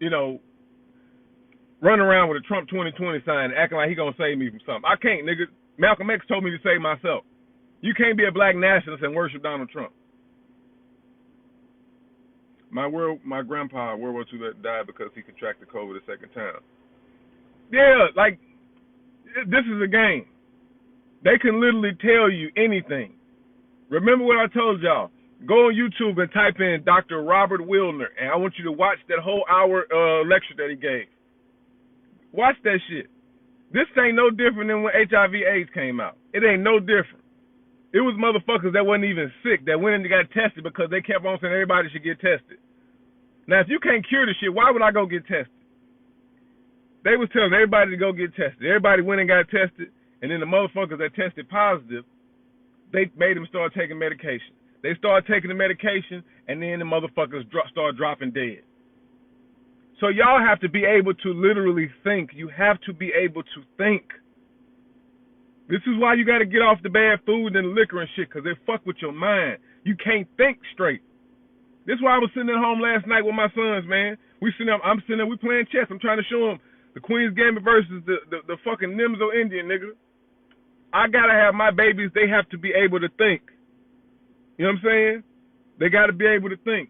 you know, running around with a Trump 2020 sign, acting like he gonna save me from something. I can't, nigga. Malcolm X told me to save myself. You can't be a black nationalist and worship Donald Trump. My grandpa, World War II, died because he contracted COVID a second time. Yeah, like, this is a game. They can literally tell you anything. Remember what I told y'all. Go on YouTube and type in Dr. Robert Wilner, and I want you to watch that whole hour lecture that he gave. Watch that shit. This ain't no different than when HIV/AIDS came out. It ain't no different. It was motherfuckers that wasn't even sick that went in and got tested because they kept on saying everybody should get tested. Now, if you can't cure the shit, why would I go get tested? They was telling everybody to go get tested. Everybody went and got tested, and then the motherfuckers that tested positive, they made them start taking medication. They started taking the medication, and then the motherfuckers start dropping dead. So y'all have to be able to literally think. You have to be able to think. This is why you got to get off the bad food and the liquor and shit, because they fuck with your mind. You can't think straight. This is why I was sitting at home last night with my sons, man. I'm sitting there, we playing chess. I'm trying to show them the Queen's Gambit versus the fucking Nimzo Indian, nigga. I got to have my babies, they have to be able to think. You know what I'm saying? They got to be able to think.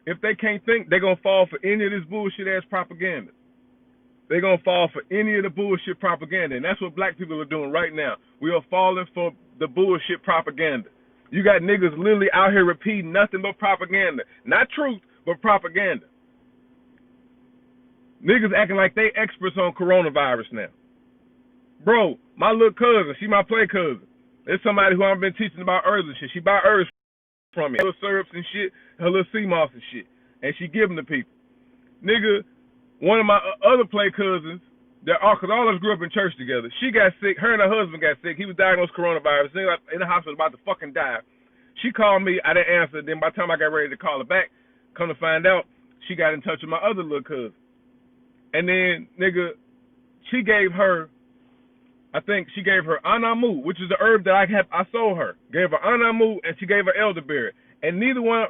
If they can't think, they're going to fall for any of this bullshit-ass propaganda. They're going to fall for any of the bullshit propaganda. And that's what black people are doing right now. We are falling for the bullshit propaganda. You got niggas literally out here repeating nothing but propaganda. Not truth, but propaganda. Niggas acting like they experts on coronavirus now. Bro, my little cousin, she my play cousin. There's somebody who I've been teaching about herbs and shit. She buy herbs from me. Her little syrups and shit, her little sea moss and shit. And she give them to people. Nigga, one of my other play cousins, because all of us grew up in church together, she got sick. Her and her husband got sick. He was diagnosed with coronavirus. In the hospital about to fucking die. She called me. I didn't answer. Then by the time I got ready to call her back, come to find out, she got in touch with my other little cousin. And then, nigga, she gave her, I think she gave her anamu, which is the herb that I sold her. Gave her anamu, and she gave her elderberry. And neither one,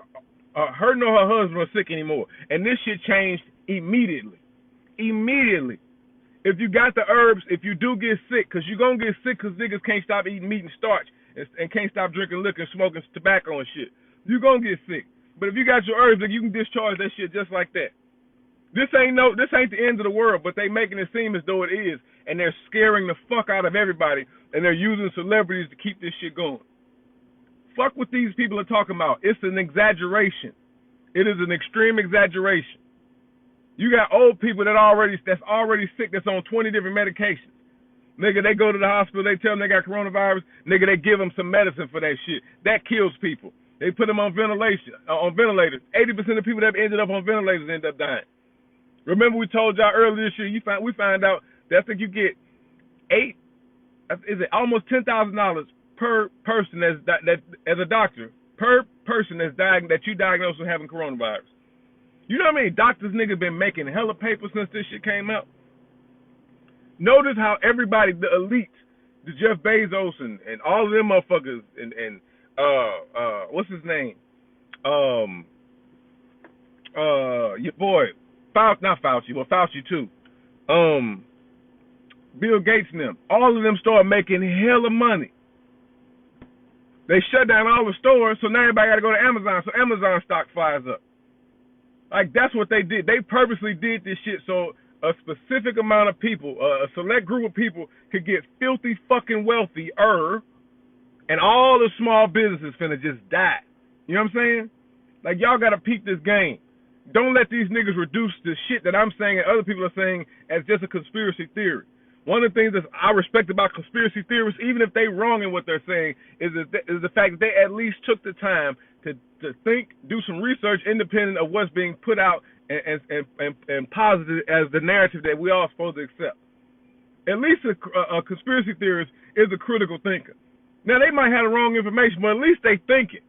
her nor her husband was sick anymore. And this shit changed immediately. Immediately. If you got the herbs, if you do get sick, because you're going to get sick because niggas can't stop eating meat and starch and can't stop drinking liquor and smoking tobacco and shit. You're going to get sick. But if you got your herbs, you can discharge that shit just like that. This ain't the end of the world, but they making it seem as though it is, and they're scaring the fuck out of everybody, and they're using celebrities to keep this shit going. Fuck what these people are talking about. It's an exaggeration. It is an extreme exaggeration. You got old people that's already sick, that's on 20 different medications. Nigga, they go to the hospital, they tell them they got coronavirus. Nigga, they give them some medicine for that shit. That kills people. They put them on ventilators. 80% of people that have ended up on ventilators end up dying. Remember we told y'all earlier this year, we found out that I think you get almost $10,000 per person that as a doctor, per person that you diagnosed with having coronavirus. You know how many doctors niggas been making hella paper since this shit came out? Notice how everybody, the elite, the Jeff Bezos and all of them motherfuckers and what's his name? Your boy, not Fauci, but Fauci too. Bill Gates and them. All of them started making hella money. They shut down all the stores, so now everybody got to go to Amazon, so Amazon stock flies up. Like, that's what they did. They purposely did this shit so a specific amount of people, a select group of people, could get filthy fucking wealthier, and all the small businesses finna just die. You know what I'm saying? Like, y'all gotta peep this game. Don't let these niggas reduce the shit that I'm saying and other people are saying as just a conspiracy theory. One of the things that I respect about conspiracy theorists, even if they wrong in what they're saying, is the fact that they at least took the time to think, do some research independent of what's being put out and posited as the narrative that we all supposed to accept. At least a conspiracy theorist is a critical thinker. Now, they might have the wrong information, but at least they thinking.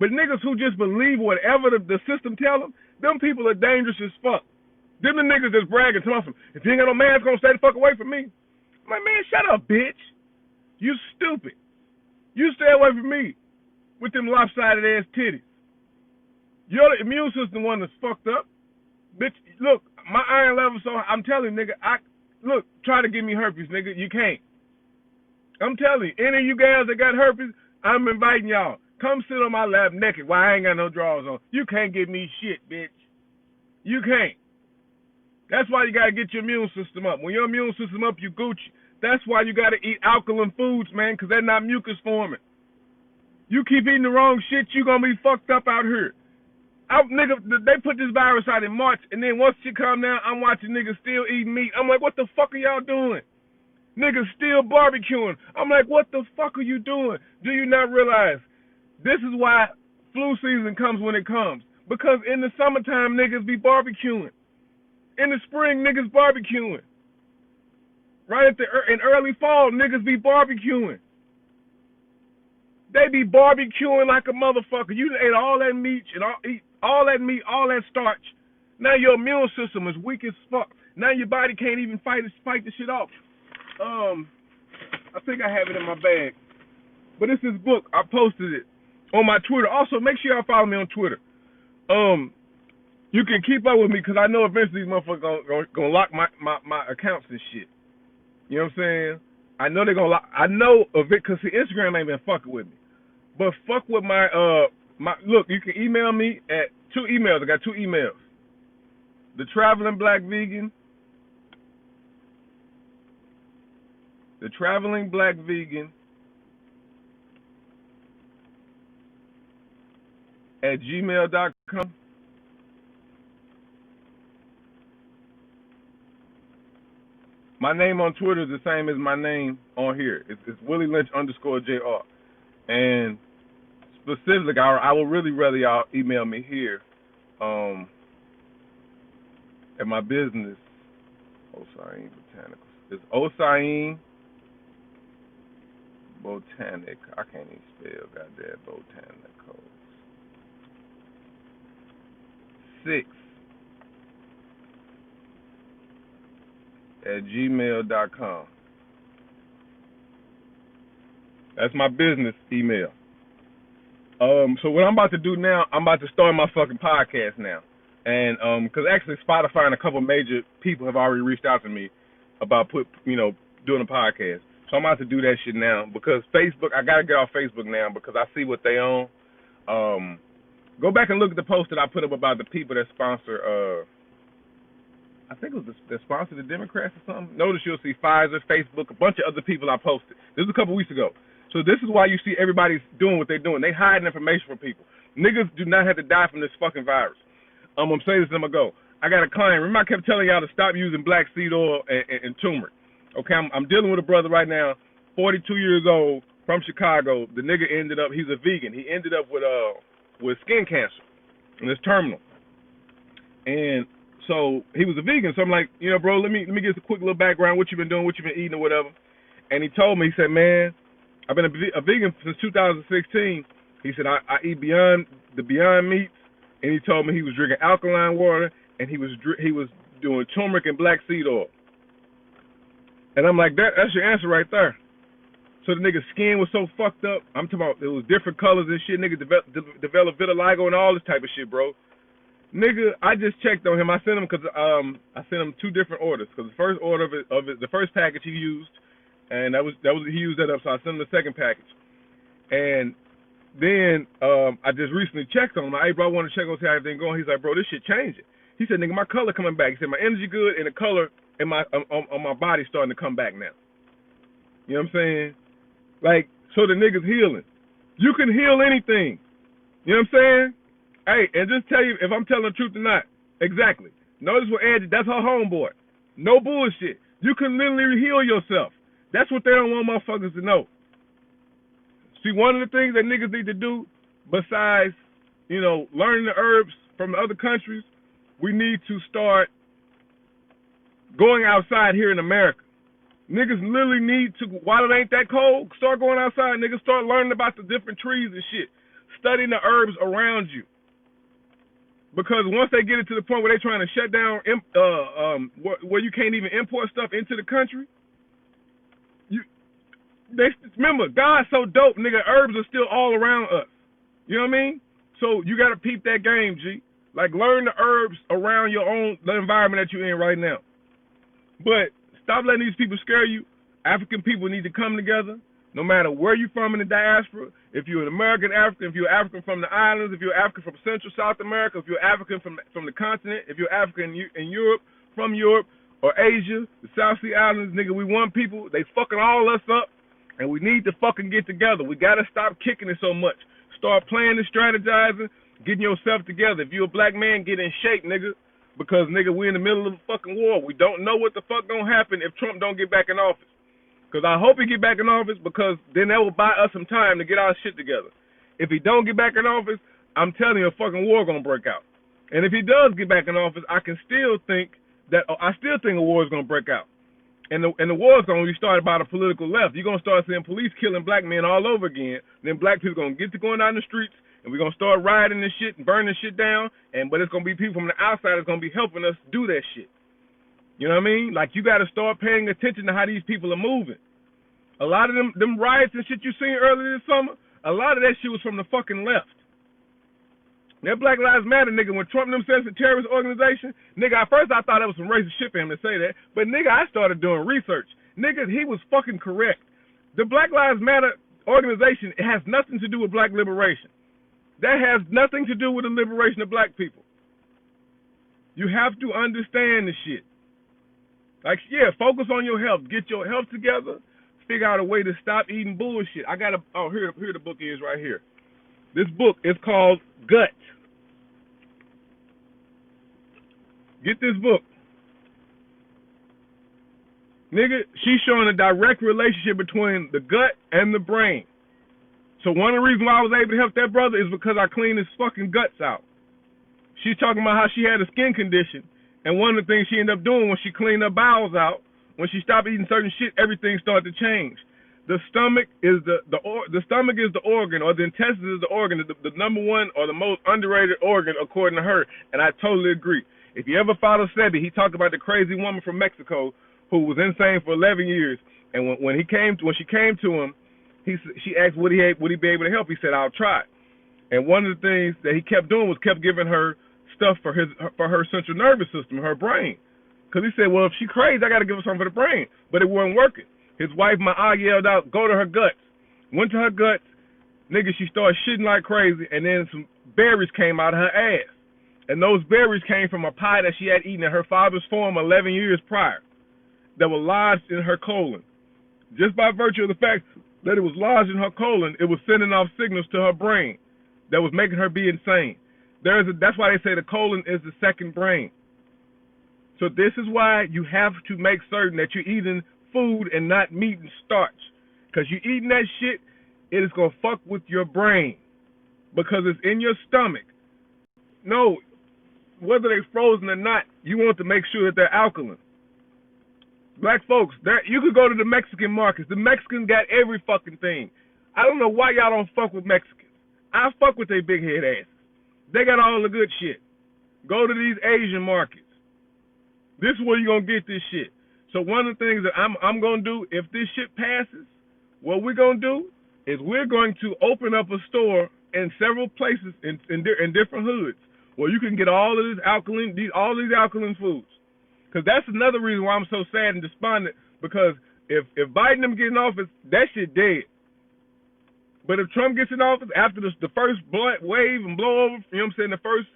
But niggas who just believe whatever the system tell them people are dangerous as fuck. Them the niggas that's bragging to us, if you ain't got no man, it's gonna stay the fuck away from me. I'm like, man, shut up, bitch. You stupid. You stay away from me with them lopsided ass titties. Your immune system one that's fucked up. Bitch, look, my iron level, so I'm telling you, nigga, look, try to give me herpes, nigga. You can't. I'm telling you, any of you guys that got herpes, I'm inviting y'all. Come sit on my lap naked while I ain't got no drawers on. You can't give me shit, bitch. You can't. That's why you gotta get your immune system up. When your immune system up, you Gucci. That's why you gotta eat alkaline foods, man, because they're not mucus forming. You keep eating the wrong shit, you gonna be fucked up out here. Nigga, they put this virus out in March, and then once shit come down, I'm watching niggas still eating meat. I'm like, what the fuck are y'all doing? Niggas still barbecuing. I'm like, what the fuck are you doing? Do you not realize this is why flu season comes when it comes? Because in the summertime, niggas be barbecuing. In the spring, niggas barbecuing. Right in early fall, niggas be barbecuing. They be barbecuing like a motherfucker. You ate all that meat and all that starch. Now your immune system is weak as fuck. Now your body can't even fight the shit off. I think I have it in my bag. But it's this book. I posted it on my Twitter. Also, make sure y'all follow me on Twitter. You can keep up with me because I know eventually these motherfuckers gonna lock my accounts and shit. You know what I'm saying? I know they're gonna lock. I know of it because Instagram ain't been fucking with me. But fuck with my look. You can email me at 2 emails. I got 2 emails. The Traveling Black Vegan. The Traveling Black Vegan at gmail.com. My name on Twitter is the same as my name on here. It's Willie Lynch _JR. And specifically, I will really rather y'all email me here at my business, Osain Botanicals. It's Osain Botanic. I can't even spell goddamn botanicals. 6 at gmail.com. That's my business email. So what I'm about to do now, I'm about to start my fucking podcast now. And because actually Spotify and a couple major people have already reached out to me about doing a podcast. So I'm about to do that shit now because Facebook, I gotta get off Facebook now because I see what they own. Go back and look at the post that I put up about the people that sponsor I think it was the sponsor the Democrats or something. Notice you'll see Pfizer, Facebook, a bunch of other people I posted. This was a couple weeks ago. So this is why you see everybody's doing what they're doing. They hiding information from people. Niggas do not have to die from this fucking virus. I'm gonna say this and I'm gonna go. I got a client. Remember I kept telling y'all to stop using black seed oil and turmeric. Okay, I'm dealing with a brother right now, 42 years old, from Chicago. The nigga he's a vegan. He ended up with skin cancer, and it's terminal. And so he was a vegan. So I'm like, bro, let me get a quick little background. What you been doing? What you been eating or whatever? And he told me, he said, man, I've been a vegan since 2016. He said I eat Beyond meats, and he told me he was drinking alkaline water, and he was doing turmeric and black seed oil. And I'm like, that's your answer right there. So the nigga's skin was so fucked up. I'm talking about it was different colors and shit. Nigga developed vitiligo and all this type of shit, bro. Nigga, I just checked on him. I sent him because I sent him 2 different orders. Because the first order of it, the first package he used, and that was he used that up. So I sent him the second package. And then I just recently checked on him. Hey, bro, I want to check on see how everything going. He's like, bro, this shit changing. He said, nigga, my color coming back. He said, my energy good and the color in my on my body starting to come back now. You know what I'm saying? Like, so the nigga's healing. You can heal anything. You know what I'm saying? Hey, and just tell you if I'm telling the truth or not. Exactly. Notice what Angie, that's her homeboy. No bullshit. You can literally heal yourself. That's what they don't want motherfuckers to know. See, one of the things that niggas need to do, besides, learning the herbs from the other countries, we need to start going outside here in America. Niggas literally need to, while it ain't that cold, start going outside. Niggas start learning about the different trees and shit. Studying the herbs around you. Because once they get it to the point where they're trying to shut down, where you can't even import stuff into the country, remember, God's so dope, nigga, herbs are still all around us. You know what I mean? So you got to peep that game, G. Like, learn the herbs around the environment that you're in right now. But stop letting these people scare you. African people need to come together, no matter where you're from in the diaspora. If you're an American African, if you're African from the islands, if you're African from Central South America, if you're African from the continent, if you're African in Europe, from Europe, or Asia, the South Sea Islands, nigga, we one people. They fucking all us up, and we need to fucking get together. We gotta stop kicking it so much. Start planning, strategizing, getting yourself together. If you're a black man, get in shape, nigga. Because, nigga, we're in the middle of a fucking war. We don't know what the fuck gonna happen if Trump don't get back in office. Because I hope he get back in office, because then that will buy us some time to get our shit together. If he don't get back in office, I'm telling you, a fucking war gonna break out. And if he does get back in office, I still think a war is gonna break out. And the war is gonna be started by the political left. You're gonna start seeing police killing black men all over again. Then black people gonna get to going down the streets, and we're gonna start rioting and shit and burning shit down. But it's gonna be people from the outside that's gonna be helping us do that shit. You know what I mean? Like, you gotta start paying attention to how these people are moving. A lot of them riots and shit you seen earlier this summer, a lot of that shit was from the fucking left. That Black Lives Matter nigga, when Trump them says it's a terrorist organization, nigga, at first I thought that was some racist shit for him to say that, but nigga, I started doing research. Nigga, he was fucking correct. The Black Lives Matter organization, it has nothing to do with black liberation. That has nothing to do with the liberation of black people. You have to understand the shit. Like, yeah, focus on your health. Get your health together. Figure out a way to stop eating bullshit. Here the book is right here. This book is called Gut. Get this book. Nigga, she's showing a direct relationship between the gut and the brain. So one of the reasons why I was able to help that brother is because I cleaned his fucking guts out. She's talking about how she had a skin condition, and one of the things she ended up doing when she cleaned her bowels out, when she stopped eating certain shit, everything started to change. The stomach is the organ, or the intestines is the organ, the number one or the most underrated organ according to her, and I totally agree. If you ever follow Sebi, he talked about the crazy woman from Mexico who was insane for 11 years, and when she came to him, she asked would he be able to help. He said, I'll try. And one of the things that he kept doing was kept giving her stuff for her central nervous system, her brain. Because he said, well, if she crazy, I got to give her something for the brain. But it wasn't working. His wife, Ma'a, yelled out, go to her guts. Went to her guts. Nigga, she started shitting like crazy, and then some berries came out of her ass. And those berries came from a pie that she had eaten in her father's farm 11 years prior that were lodged in her colon. Just by virtue of the fact that it was lodged in her colon, it was sending off signals to her brain that was making her be insane. That's why they say the colon is the second brain. So this is why you have to make certain that you're eating food and not meat and starch. Because you eating that shit, it is going to fuck with your brain. Because it's in your stomach. No, whether they're frozen or not, you want to make sure that they're alkaline. Black folks, you could go to the Mexican markets. The Mexicans got every fucking thing. I don't know why y'all don't fuck with Mexicans. I fuck with their big head asses. They got all the good shit. Go to these Asian markets. This is where you're going to get this shit. So one of the things that I'm going to do, if this shit passes, what we're going to do is we're going to open up a store in several places in different hoods where you can get all of these alkaline foods. Because that's another reason why I'm so sad and despondent, because if Biden them get in office, that shit dead. But if Trump gets in office, after the first wave and blow over, you know what I'm saying, the first,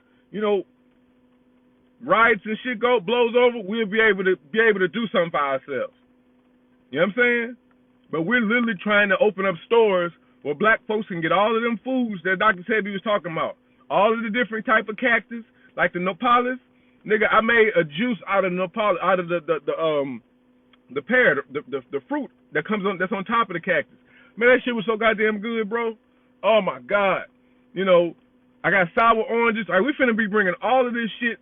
riots and shit blows over, we'll be able to do something for ourselves. You know what I'm saying? But we're literally trying to open up stores where black folks can get all of them foods that Dr. Sebi was talking about. All of the different type of cactus, like the nopales. Nigga, I made a juice out of nopal, out of the pear, the fruit that's on top of the cactus. Man, that shit was so goddamn good, bro. Oh my God. I got sour oranges. All right, we finna be bringing all of this shit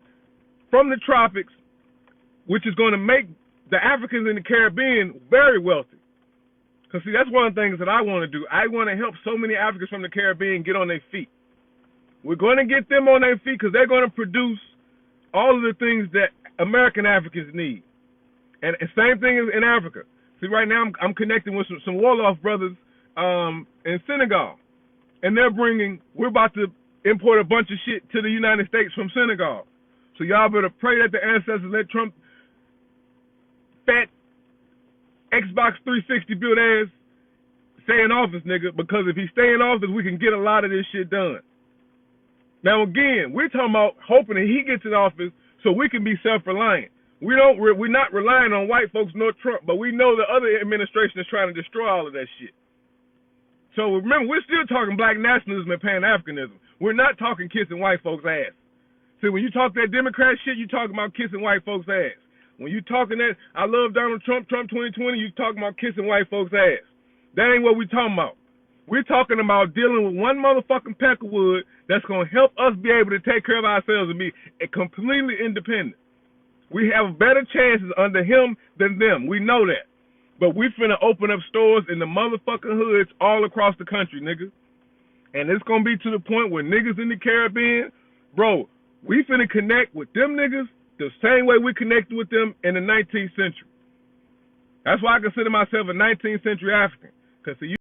from the tropics, which is going to make the Africans in the Caribbean very wealthy. Because, see, that's one of the things that I want to do. I want to help so many Africans from the Caribbean get on their feet. We're going to get them on their feet because they're going to produce all of the things that American Africans need. And same thing in Africa. See, right now I'm connecting with some Wolof brothers in Senegal. And we're about to import a bunch of shit to the United States from Senegal. So y'all better pray that the ancestors let Trump fat Xbox 360 build ass stay in office, nigga, because if he stay in office, we can get a lot of this shit done. Now again, we're talking about hoping that he gets in office so we can be self-reliant. We're not relying on white folks nor Trump, but we know the other administration is trying to destroy all of that shit. So remember, we're still talking black nationalism and Pan-Africanism. We're not talking kissing white folks' ass. See, when you talk that Democrat shit, you talking about kissing white folks' ass. When you talking that I love Donald Trump, Trump 2020, you talking about kissing white folks' ass. That ain't what we talking about. We're talking about dealing with one motherfucking peck of wood that's going to help us be able to take care of ourselves and be completely independent. We have better chances under him than them. We know that. But we finna open up stores in the motherfucking hoods all across the country, nigga. And it's going to be to the point where niggas in the Caribbean, bro, we finna connect with them niggas the same way we connected with them in the 19th century. That's why I consider myself a 19th century African. Because you